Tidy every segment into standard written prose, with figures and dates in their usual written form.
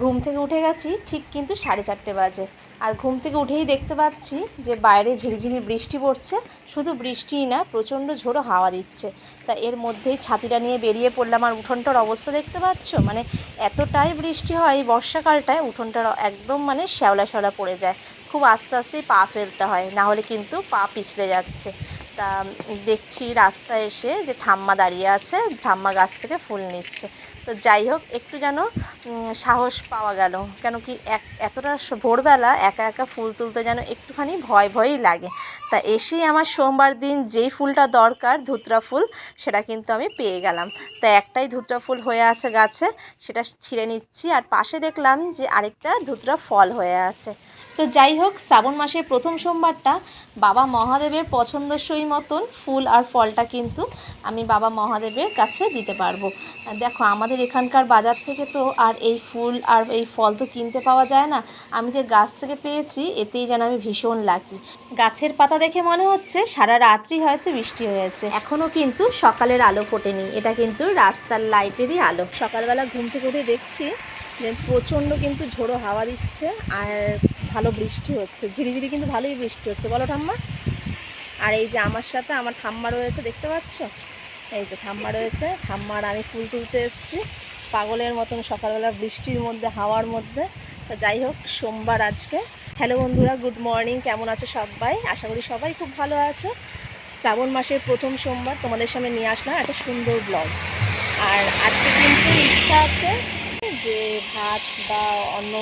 ঘুম থেকে উঠে গেছি ঠিক কিন্তু 4:30 বাজে। আর ঘুম থেকে উঠেই দেখতে পাচ্ছি যে বাইরে ঝিরিঝিরি বৃষ্টি পড়ছে। শুধু বৃষ্টিই না, প্রচণ্ড ঝোড়ো হাওয়া দিচ্ছে। তা এর মধ্যেই ছাতিটা নিয়ে বেরিয়ে পড়লাম। আর উঠোনটার অবস্থা দেখতে পাচ্ছ, মানে এতটাই বৃষ্টি হয় এই বর্ষাকালটায়, উঠোনটার একদম মানে শ্যাওলা শ্যাওলা পড়ে যায়। খুব আস্তে আস্তেই পা ফেলতে হয়, না হলে কিন্তু পা পিছলে যাচ্ছে। তা দেখছি রাস্তায় এসে যে ঠাম্মা দাঁড়িয়ে আছে, ঠাম্মা গাছ থেকে ফুল নিচ্ছে। তো যাই হোক, একটু যেন সাহস পাওয়া গেল। কেন কি এতটা ভোরবেলা একা একা ফুল তুলতে যেন একটুখানি ভয় ভয়ই লাগে। তা এসেই আমার সোমবার দিন যেই ফুলটা দরকার, ধুতরা ফুল, সেটা কিন্তু আমি পেয়ে গেলাম। তা একটাই ধুতরা ফুল হয়ে আছে গাছে, সেটা ছিঁড়ে নিচ্ছি। আর পাশে দেখলাম যে আরেকটা ধুতরা ফল হয়ে আছে। তো যাই হোক, শ্রাবণ মাসের প্রথম সোমবারটা বাবা মহাদেবের পছন্দসই মতন ফুল আর ফলটা কিন্তু আমি বাবা মহাদেবের কাছে দিতে পারবো। দেখো, আমাদের এখানকার বাজার থেকে তো আর এই ফুল আর এই ফল তো কিনতে পাওয়া যায় না। আমি যে গাছ থেকে পেয়েছি, এতেই যেন আমি ভীষণ লাকি। গাছের পাতা দেখে মনে হচ্ছে সারা রাত্রি হয়তো বৃষ্টি হয়েছে। এখনও কিন্তু সকালের আলো ফোটেনি, এটা কিন্তু রাস্তার লাইটেরই আলো। সকালবেলা ঘুম থেকে উঠে দেখছি যে প্রচণ্ড কিন্তু ঝোড়ো হাওয়া দিচ্ছে আর ভালো বৃষ্টি হচ্ছে, ঝিরিঝিরি কিন্তু ভালোই বৃষ্টি হচ্ছে, বলো ঠাম্মা? আর এই যে আমার সাথে আমার ঠাম্মা রয়েছে, দেখতে পাচ্ছ? এই যে ঠাম্মা রয়েছে, ঠাম্মার আমি ফুল তুলতে এসেছি পাগলের মতন সকালবেলা বৃষ্টির মধ্যে, হাওয়ার মধ্যে। তো যাই হোক, সোমবার আজকে। হ্যালো বন্ধুরা, গুড মর্নিং। কেমন আছো সবাই? আশা করি সবাই খুব ভালো আছো। শ্রাবণ মাসের প্রথম সোমবার তোমাদের সামনে নিয়ে আসলাম একটা সুন্দর ব্লগ। আর আজকে কিন্তু ইচ্ছা আছে যে ভাত বা অন্য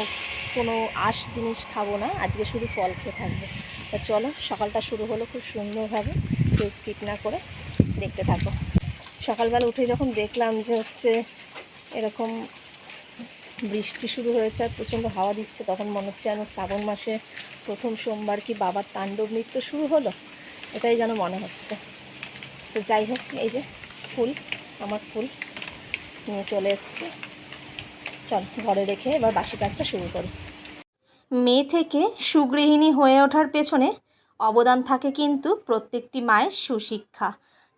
কোনো আঁশ জিনিস খাবো না, আজকে শুধু ফল খেয়ে থাকবো। তা চলো, সকালটা শুরু হলো খুব সুন্দরভাবে, কেউ স্কিপ না করে দেখতে থাকো। সকালবেলা উঠে যখন দেখলাম যে এরকম বৃষ্টি শুরু হয়েছে আর প্রচণ্ড হাওয়া দিচ্ছে, তখন মনে হচ্ছে যেন শ্রাবণ মাসে প্রথম সোমবার কি বাবার তাণ্ডব নৃত্য শুরু হলো, এটাই যেন মনে হচ্ছে। তো যাই হোক, এই যে ফুল, আমার ফুল নিয়ে চলে এসেছি। চল, ঘরে রেখে এবার বাসি কাজটা শুরু করি। মেয়ে থেকে সুগৃহিণী হয়ে ওঠার পেছনে অবদান থাকে কিন্তু প্রত্যেকটি মায়ের সুশিক্ষা।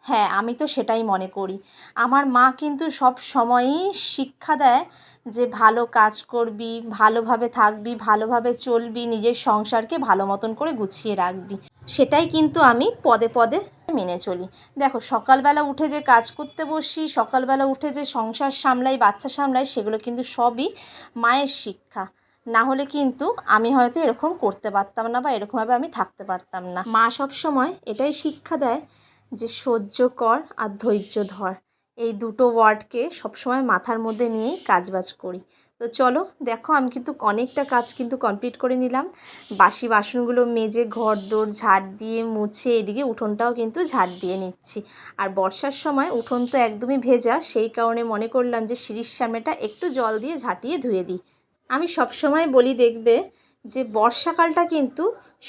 হ্যাঁ, আমি তো সেটাই মনে করি। আমার মা কিন্তু সব সময়ই শিক্ষা দেয় যে ভালো কাজ করবি, ভালোভাবে থাকবি, ভালোভাবে চলবি, নিজের সংসারকে ভালো মতন করে গুছিয়ে রাখবি। সেটাই কিন্তু আমি পদে পদে মেনে চলি। দেখো, সকালবেলা উঠে যে কাজ করতে বসি, সকালবেলা উঠে যে সংসার সামলাই, বাচ্চা সামলাই, সেগুলো কিন্তু সবই মায়ের শিক্ষা। না হলে কিন্তু আমি হয়তো এরকম করতে পারতাম না বা এরকমভাবে আমি থাকতে পারতাম না। মা সব সময় এটাই শিক্ষা দেয় যে সহ্য কর আর ধৈর্য ধর, এই দুটো ওয়ার্ডকে সবসময় মাথার মধ্যে নিয়েই কাজবাজ করি। তো চলো, দেখো আমি কিন্তু অনেকটা কাজ কিন্তু কমপ্লিট করে নিলাম। বাসি বাসনগুলো মেজে ঘর দোর ঝাড় দিয়ে মুছে, এদিকে উঠোনটাও কিন্তু ঝাড় দিয়ে নিচ্ছি। আর বর্ষার সময় উঠোন তো একদমই ভেজা, সেই কারণে মনে করলাম যে সিঁড়ির সামনেটা একটু জল দিয়ে ঝাঁটিয়ে ধুয়ে দিই। আমি সবসময় বলি, দেখবে যে বর্ষাকালটা কিন্তু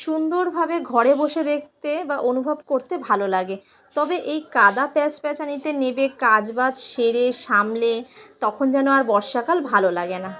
সুন্দরভাবে ঘরে বসে দেখতে বা অনুভব করতে ভালো লাগে। তবে এই কাদা প্যাচপ্যাচানিতে নেবে কাজবাজ সেরে সামলে, তখন যেন আর বর্ষাকাল ভালো লাগে না।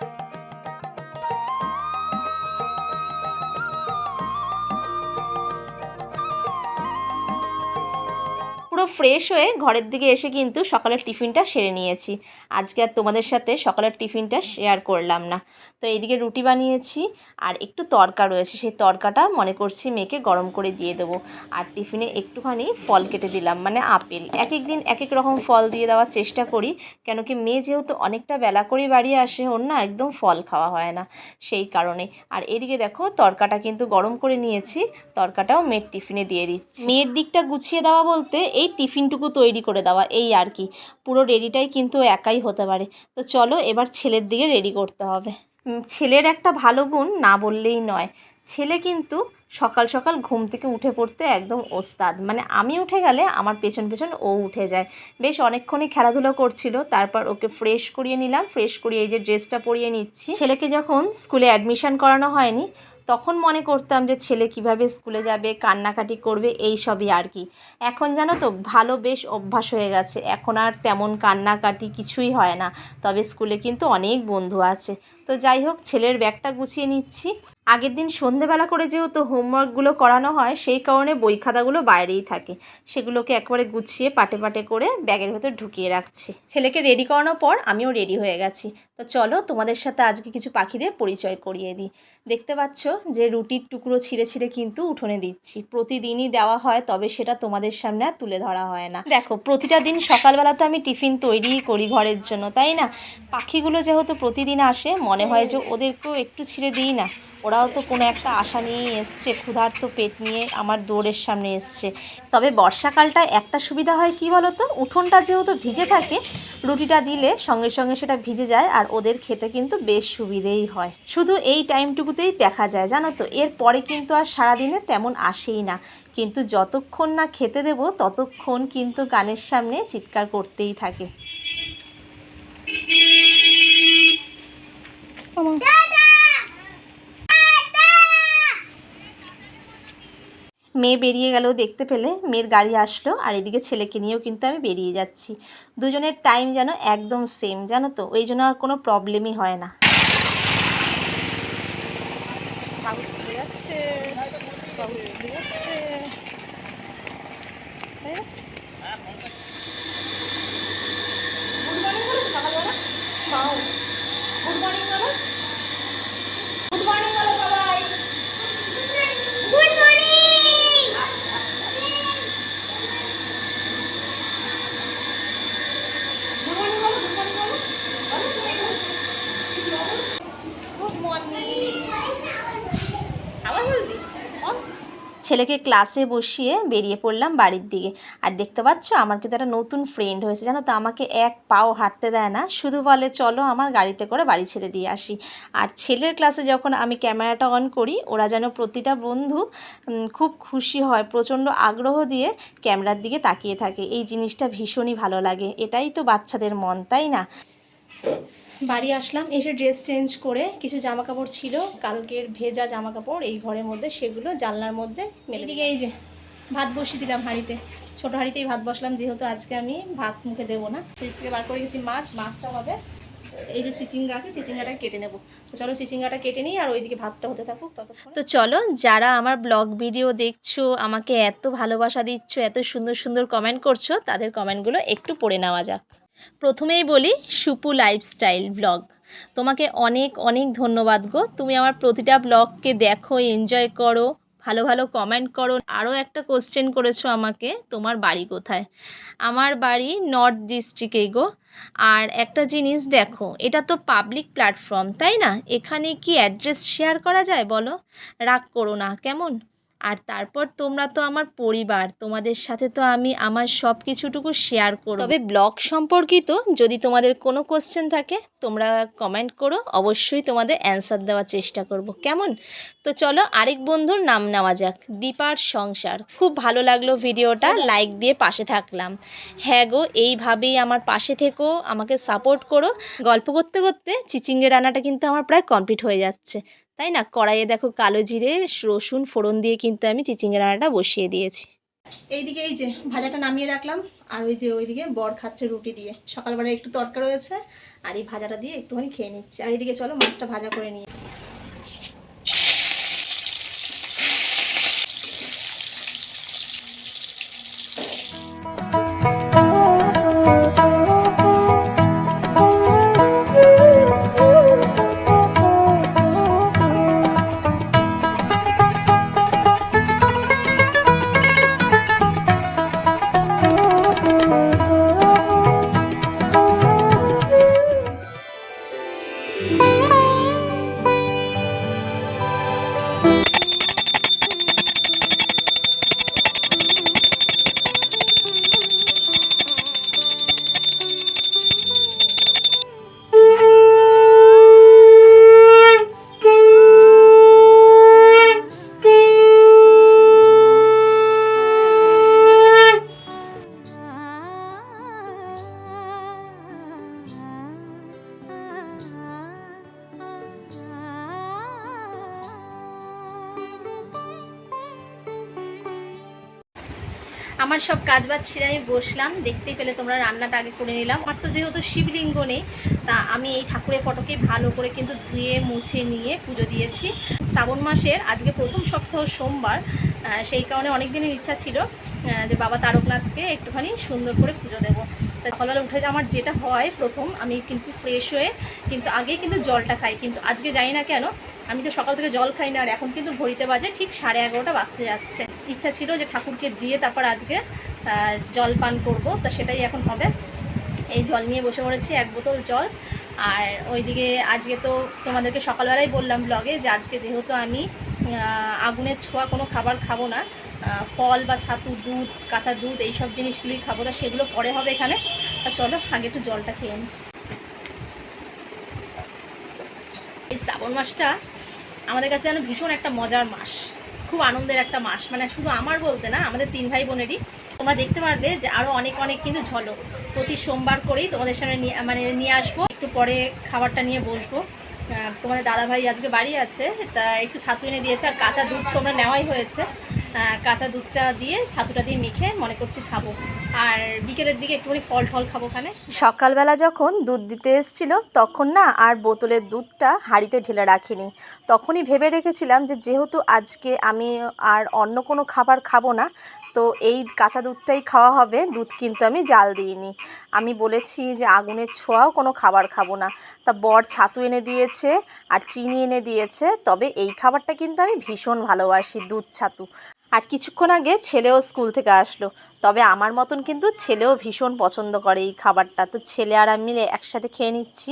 পুরো ফ্রেশ হয়ে ঘরের দিকে এসে কিন্তু সকালের টিফিনটা সেরে নিয়েছি। আজকে আর তোমাদের সাথে সকালের টিফিনটা শেয়ার করলাম না। তো এইদিকে রুটি বানিয়েছি আর একটু তড়কা রয়েছে, সেই তড়কাটা মনে করছি মেয়েকে গরম করে দিয়ে দেবো। আর টিফিনে একটুখানি ফল কেটে দিলাম, মানে আপেল। এক এক দিন এক এক রকম ফল দিয়ে দেওয়ার চেষ্টা করি, কেন কি মেয়ে যেহেতু অনেকটা বেলা করেই বাড়ি আসে, ওর না একদম ফল খাওয়া হয় না, সেই কারণে। আর এদিকে দেখো, তড়কাটা কিন্তু গরম করে নিয়েছি, তড়কাটাও মেয়ের টিফিনে দিয়ে দিচ্ছি। মেয়ের দিকটা গুছিয়ে দেওয়া বলতে এই টিফিনটুকু তৈরি করে দেওয়া, এই আর কি। পুরো রেডিটাই কিন্তু একাই হতে পারে। তো চলো, এবার ছেলের দিকে রেডি করতে হবে। ছেলের একটা ভালো গুণ না বললেই নয়, ছেলে কিন্তু সকাল সকাল ঘুম থেকে উঠে পড়তে একদম ওস্তাদ। মানে আমি উঠে গেলে আমার পেছন পেছন ও উঠে যায়। বেশ অনেকক্ষণই খেলাধুলো করছিল, তারপর ওকে ফ্রেশ করিয়ে নিলাম। ফ্রেশ করিয়ে এই যে ড্রেসটা পরিয়ে নিচ্ছি। ছেলেকে যখন স্কুলে অ্যাডমিশন করানো হয়নি, তখন মনে করতাম যে ছেলে কিভাবে স্কুলে যাবে, কান্নাকাটি করবে, এই সবই আর কি। এখন জানো তো, ভালো বেশ অভ্যাস হয়ে গেছে, এখন আর তেমন কান্নাকাটি কিছুই হয় না। তবে স্কুলে কিন্তু অনেক বন্ধু আছে। তো যাই হোক, ছেলের ব্যাগটা গুছিয়ে নিচ্ছি। আগের দিন সন্ধেবেলা করে যেহেতু হোমওয়ার্কগুলো করানো হয়, সেই কারণে বই খাতাগুলো বাইরেই থাকে। সেগুলোকে একবারে গুছিয়ে পাটে পাটে করে ব্যাগের ভেতর ঢুকিয়ে রাখছি। ছেলেকে রেডি করানোর পর আমিও রেডি হয়ে গেছি। তো চলো তোমাদের সাথে আজকে কিছু পাখিদের পরিচয় করিয়ে দিই। দেখতে পাচ্ছ যে রুটির টুকরো ছিঁড়ে ছিঁড়ে কিন্তু উঠোনে দিচ্ছি। প্রতিদিনই দেওয়া হয়, তবে সেটা তোমাদের সামনে আর তুলে ধরা হয় না। দেখো, প্রতিটা দিন সকালবেলা তো আমি টিফিন তৈরিই করি ঘরের জন্য, তাই না? পাখিগুলো যেহেতু প্রতিদিন আসে, মনে হয় যে ওদেরকেও একটু ছিঁড়ে দিই না। ওরাও তো কোনো একটা আশা নিয়েই এসছে, ক্ষুধার্ত পেট নিয়ে আমার দৌড়ের সামনে এসছে। তবে বর্ষাকালটায় একটা সুবিধা হয় কি বলো তো, উঠোনটা যেহেতু ভিজে থাকে, রুটিটা দিলে সঙ্গে সঙ্গে সেটা ভিজে যায় আর ওদের খেতে কিন্তু বেশ সুবিধেই হয়। শুধু এই টাইমটুকুতেই দেখা যায়, জানো তো, এর পরে কিন্তু আর সারাদিনে তেমন আসেই না। কিন্তু যতক্ষণ না খেতে দেবো ততক্ষণ কিন্তু গানের সামনে চিৎকার করতেই থাকে। মেয়ে বেরিয়ে গেল দেখতে পেলে, মেয়ের গাড়ি আসলো আর এদিকে ছেলেকে নিয়েও কিন্তু আমি বেরিয়ে যাচ্ছি। দুজনের টাইম যেন একদম সেম, জানো তো, ওই জন্য আর কোনো প্রবলেমই হয় না। গুড মর্নিং বলো, গুড মর্নিং বলো সবাই, গুড মর্নিং। গুড মর্নিং বলো, গুড মর্নিং বলো, গুড মর্নিং। আবার বলবি? ছেলেকে ক্লাসে বসিয়ে বেরিয়ে পড়লাম বাড়ির দিকে। আর দেখতে পাচ্ছ আমার কিন্তু একটা নতুন ফ্রেন্ড হয়েছে, জানো তো। আমাকে এক পাও হাঁটতে দেয় না, শুধু বলে চলো আমার গাড়িতে করে বাড়ি ছেড়ে দিয়ে আসি। আর ছেলের ক্লাসে যখন আমি ক্যামেরাটা অন করি, ওরা যেন প্রতিটা বন্ধু খুব খুশি হয়, প্রচণ্ড আগ্রহ দিয়ে ক্যামেরার দিকে তাকিয়ে থাকে। এই জিনিসটা ভীষণই ভালো লাগে। এটাই তো বাচ্চাদের মন, তাই না? বাড়ি আসলাম, এসে ড্রেস চেঞ্জ করে কিছু জামা কাপড় ছিল কালকের ভেজা জামা কাপড় এই ঘরের মধ্যে, সেগুলো জানলার মধ্যে মেলে দিকে। এই যে ভাত বসিয়ে দিলাম হাঁড়িতে, ছোটো হাঁড়িতেই ভাত বসলাম, যেহেতু আজকে আমি ভাত মুখে দেবো না। ফ্রিজ থেকে বার করে গেছি মাছটা হবে। এই যে চিচিঙ্গা আছে, চিচিঙ্গাটা কেটে নেবো। তো চলো চিচিঙ্গাটা কেটে নিই আর ওইদিকে ভাতটা হতে থাকুক ততক্ষণ। তো চলো, যারা আমার ব্লগ ভিডিও দেখছো, আমাকে এত ভালোবাসা দিচ্ছ, এত সুন্দর সুন্দর কমেন্ট করছো, তাদের কমেন্টগুলো একটু পড়ে নেওয়া যাক। প্রথমেই বলি, সুপু লাইফস্টাইল ব্লগ, তোমাকে অনেক অনেক ধন্যবাদ গো। তুমি আমার প্রতিটা ব্লগকে দেখো, এনজয় করো, ভালো ভালো কমেন্ট করো। আরও একটা কোশ্চেন করেছো আমাকে, তোমার বাড়ি কোথায়? আমার বাড়ি নর্থ ডিস্ট্রিক্টেই গো। আর একটা জিনিস দেখো, এটা তো পাবলিক প্ল্যাটফর্ম, তাই না? এখানে কি অ্যাড্রেস শেয়ার করা যায় বলো? রাগ করো না কেমন? আর তারপর তোমরা তো আমার পরিবার, তোমাদের সাথে তো আমি আমার সব কিছুটুকু শেয়ার করব। তবে ব্লগ সম্পর্কিত যদি তোমাদের কোনো কোশ্চেন থাকে, তোমরা কমেন্ট করো, অবশ্যই তোমাদের অ্যান্সার দেওয়ার চেষ্টা করব, কেমন? তো চলো আরেক বন্ধুর নাম নেওয়া যাক, দীপার সংসার। খুব ভালো লাগলো ভিডিওটা, লাইক দিয়ে পাশে থাকলাম। হ্যাঁ গো, এইভাবেই আমার পাশে থেকো, আমাকে সাপোর্ট করো। গল্প করতে করতে চিচিঙ্গে রান্নাটা কিন্তু আমার প্রায় কমপ্লিট হয়ে যাচ্ছে, তাই না? কড়াইয়ে দেখো কালো জিরে রসুন ফোড়ন দিয়ে কিন্তু আমি চিচিঙ্গে রান্নাটা বসিয়ে দিয়েছি। এইদিকে এই যে ভাজাটা নামিয়ে রাখলাম, আর ওই যে ওইদিকে বর খাচ্ছে রুটি দিয়ে। সকালবেলা একটু তরকা রয়েছে, আর এই ভাজাটা দিয়ে একটুখানি খেয়ে নিচ্ছে। আর এইদিকে চলো মাছটা ভাজা করে নিয়ে। আমার সব কাজবাজ সেরে আমি বসলাম, দেখতেই পেলে তোমরা, রান্নাটা আগে করে নিলাম। আমার তো যেহেতু শিবলিঙ্গ নেই, তা আমি এই ঠাকুরের ফটোকে ভালো করে কিন্তু ধুয়ে মুছে নিয়ে পুজো দিয়েছি। শ্রাবণ মাসের আজকে প্রথম সপ্তাহ সোমবার, সেই কারণে অনেক দিনের ইচ্ছা ছিল যে বাবা তারকনাথকে একটুখানি সুন্দর করে পুজো দেবো। তাই সকালবেলা উঠে আমার যেটা হয়, প্রথম আমি কিন্তু ফ্রেশ হয়ে কিন্তু আগেই কিন্তু জলটা খাই, কিন্তু আজকে জানি না কেন আমি তো সকাল থেকে জল খাই না, আর এখন কিন্তু ঘড়িতে বাজে ঠিক 11:30 বাজতে যাচ্ছে। ইচ্ছা ছিল যে ঠাকুরকে দিয়ে তারপর আজকে জল পান করব, তা সেটাই এখন হবে। এই জল নিয়ে বসে পড়েছি, 1 বোতল জল। আর ওইদিকে আজকে তো তোমাদেরকে সকালবেলাই বললাম ব্লগে যে আজকে যেহেতু আমি আগুনের ছোঁয়া কোনো খাবার খাবো না, ফল বা ছাতু, দুধ, কাঁচা দুধ, এইসব জিনিসগুলোই খাবো, তা সেগুলো পরে হবে এখানে। তা চলো আগে একটু জলটা খেয়ে নিই। এই শ্রাবণ মাসটা আমাদের কাছে যেন ভীষণ একটা মজার মাস, খুব আনন্দের একটা মাস। মানে শুধু আমার বলতে না, আমাদের 3 ভাই বোনেরই। তোমরা দেখতে পারবে যে আরও অনেক অনেক কিন্তু ঝলক প্রতি সোমবার করেই তোমাদের সামনে নিয়ে আসবো। একটু পরে খাবারটা নিয়ে বসবো। তোমাদের দাদাভাই আজকে বাড়ি আছে, তা একটু ছাতু এনে দিয়েছে, আর কাঁচা দুধ তোমরা নেওয়াই হয়েছে। কাঁচা দুধটা দিয়ে ছাতুটা দিয়ে মেখে মনে করছি খাবো, আর বিকেলের দিকে একটুখানি ফল টল খাবো ওখানে। সকালবেলা যখন দুধ দিতে এসেছিল তখন না আর বোতলের দুধটা হাঁড়িতে ঢেলে রাখিনি। তখনই ভেবে রেখেছিলাম যে যেহেতু আজকে আমি আর অন্য কোনো খাবার খাবো না, তো এই কাঁচা দুধটাই খাওয়া হবে। দুধ কিন্তু আমি জাল দিইনি। আমি বলেছি যে আগুনের ছোঁয়াও কোনো খাবার খাবো না। তা বর ছাতু এনে দিয়েছে আর চিনি এনে দিয়েছে, তবে এই খাবারটা কিন্তু আমি ভীষণ ভালোবাসি, দুধ ছাতু। আর কিছুক্ষণ আগে ছেলেও স্কুল থেকে আসলো, তবে আমার মতন কিন্তু ছেলেও ভীষণ পছন্দ করে এই খাবারটা। তো ছেলে আর আমি মিলে একসাথে খেয়ে নিচ্ছি।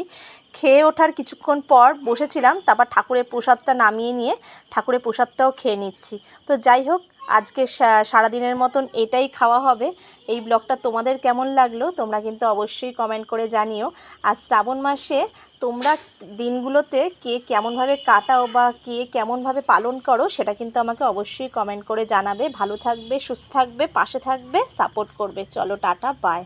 খেয়ে ওঠার কিছুক্ষণ পর বসেছিলাম, তারপর ঠাকুরের প্রসাদটা নামিয়ে নিয়ে ঠাকুরের প্রসাদটাও খেয়ে নিচ্ছি। তো যাই হোক, আজকে সারাদিনের মতন এটাই খাওয়া হবে। এই ব্লগটা তোমাদের কেমন লাগলো তোমরা কিন্তু অবশ্যই কমেন্ট করে জানিও। আর শ্রাবণ মাসে তোমরা দিনগুলোতে কে কেমনভাবে কাটাও বা কে কেমনভাবে পালন করো সেটা কিন্তু আমাকে অবশ্যই কমেন্ট করে জানাবে। ভালো থাকবে, সুস্থ থাকবে, পাশে থাকবে, সাপোর্ট করবে। চলো টাটা, বাই।